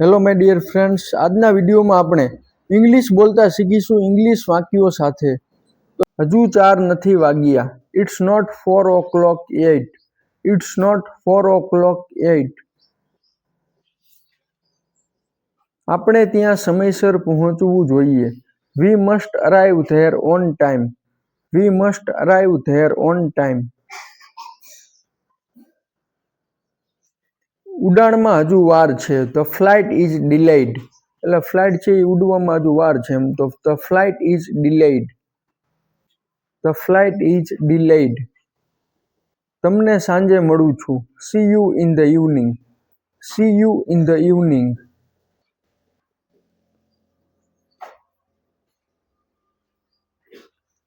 Hello my dear friends, આજના વિડીયોમાં આપણે ઇંગ્લિશ બોલતા શીખીશું ઇંગ્લિશ વાક્યો સાથે. હજુ 4 નથી વાગ્યા. It's not 4 o'clock yet. It's not 4 o'clock yet. આપણે ત્યાં સમયસર પહોંચવું જોઈએ. We must arrive there on time. We must arrive there on time. ઉડાણમાં હજુ વાર છે. The flight is delayed. એટલે ફ્લાઇટ છે એ ઉડવામાં હજુ વાર છે, એમ તો the flight is delayed. The flight is delayed. તમને સાંજે મળું છું. See you in the evening. See you in the evening.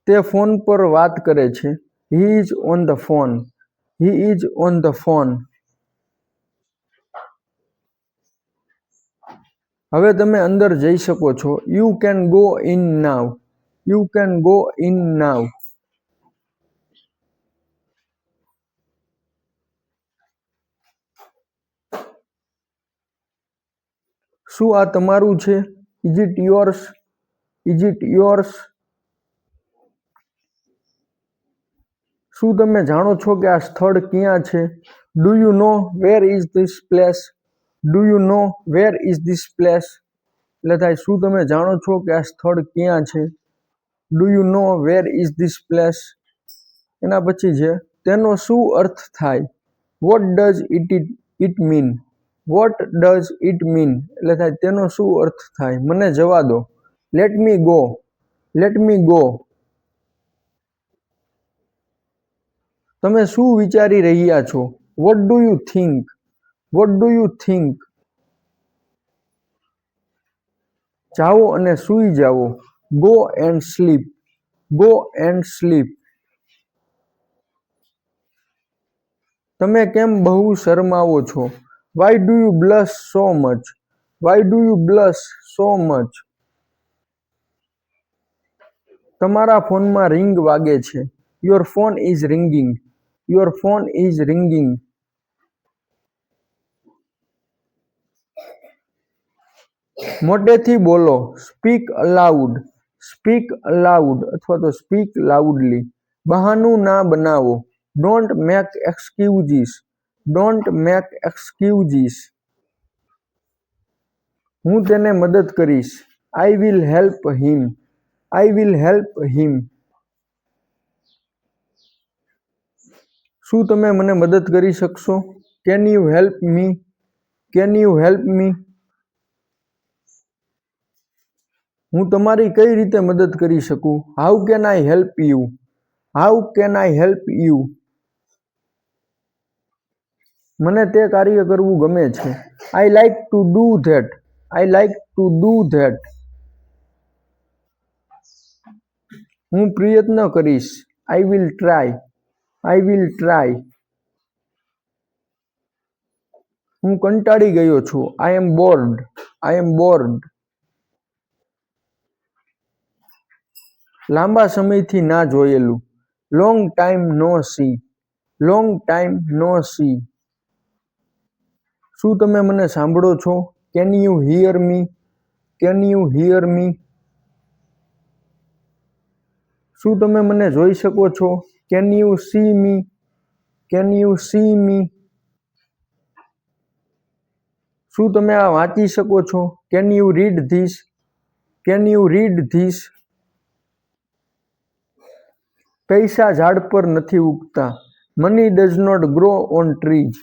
તે ફોન પર વાત કરે છે. He is on the phone. He is on the phone. હવે તમે અંદર જઈ શકો છો. You can go in now. You can go in now. શું આ તમારું છે? Is it yours? Is it yours? શું તમે જાણો છો કે આ સ્થળ ક્યાં છે? Do you know where is this place? Do you know where is this place? એટલે થાય શું તમે જાણો છો કે આ સ્થળ ક્યાં છે? Do you know where is this place? એના પછી છે તેનો શું અર્થ થાય? What does it mean? What does it mean? એટલે થાય તેનો શું અર્થ થાય? મને જવા દો. Let me go. Let me go. તમે શું વિચારી રહ્યા છો? What do you think? What do you think? જાઓ અને સૂઈ જાઓ. Go and sleep. Go and sleep. તમે કેમ બહુ શરમાવો છો? Y do you blush so much? Why do you blush so much? તમારા ફોનમાં રિંગ વાગે છે. Your phone is ringing. Your phone is ringing. મોટેથી બોલો. Speak allowed. સ્પીક અલાઉડ અથવા તો સ્પીક લાઉડલી. બહાનું ના બનાવો. Don't make excuses. Don't make excuses. હું તેને મદદ કરીશ. I will help him. I will help him. શું તમે મને મદદ કરી શકશો? Can you help me? Can you help me? હું તમારી કઈ રીતે મદદ કરી શકું? How can I help you? How can I help you? મને તે કાર્ય કરવું ગમે છે. I like to do that. I like to do that. હું પ્રયત્ન કરીશ. I will try. I will try. હું કંટાળી ગયો છું. I am bored. I am bored. લાંબા સમયથી ના જોયેલું. Long time no see. Long time no see. શું તમે મને સાંભળો છો? Can you hear me? Can you hear me? શું તમે મને જોઈ શકો છો? Can you see me? Can you see me? શું તમે આ વાંચી શકો છો? Can you read this? Can you read this? પૈસા ઝાડ પર નથી ઉગતા. Money does not grow on trees.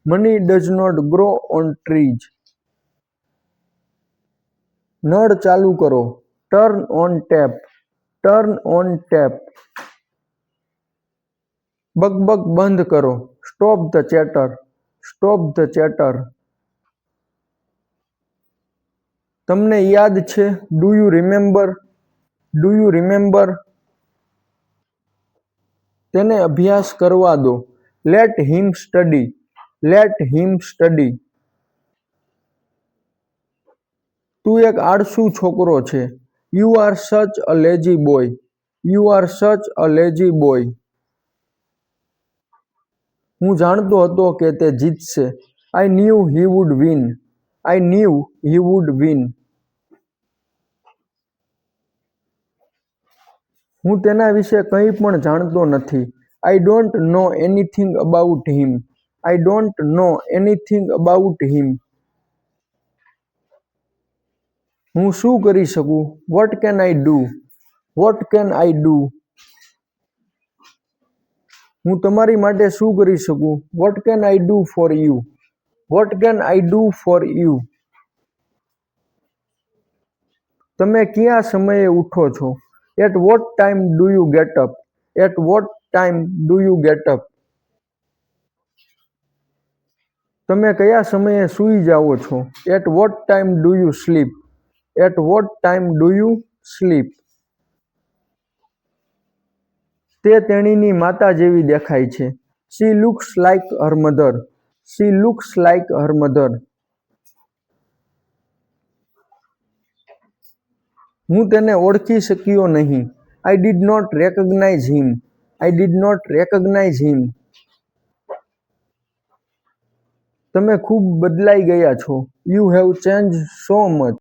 Money does not grow on trees. નળ ચાલુ કરો. Turn on tap. Turn on tap. બકબક બંધ કરો. Stop the chatter. Stop the chatter. તમને યાદ છે? Do you remember? Do you remember? તેને અભ્યાસ કરવા દો. Let him study. Let him study. તું એક આળસુ છોકરો છે. You are such a lazy boy. You are such a lazy boy. હું જાણતો હતો કે તે જીતશે. I knew he would win. I knew he would win. હું તેના વિશે કંઈ પણ જાણતો નથી. I don't know anything about him. I don't know anything about him. હું શું કરી શકું? What can I do? What can I do? હું તમારી માટે શું કરી શકું? What can I do for you? What can I do for you? તમે કયા સમયે ઉઠો છો? At what time do you get up? At what time do you get up? તમે કયા સમયે સૂઈ જાઓ છો? At what time do you sleep? At what time do you sleep? તે તેણીની માતા જેવી દેખાય છે. She looks like her mother. She looks like her mother. હું તેને ઓળખી શક્યો નહીં. I did not recognize him. I did not recognize him. તમે ખૂબ બદલાઈ ગયા છો. You have changed so much.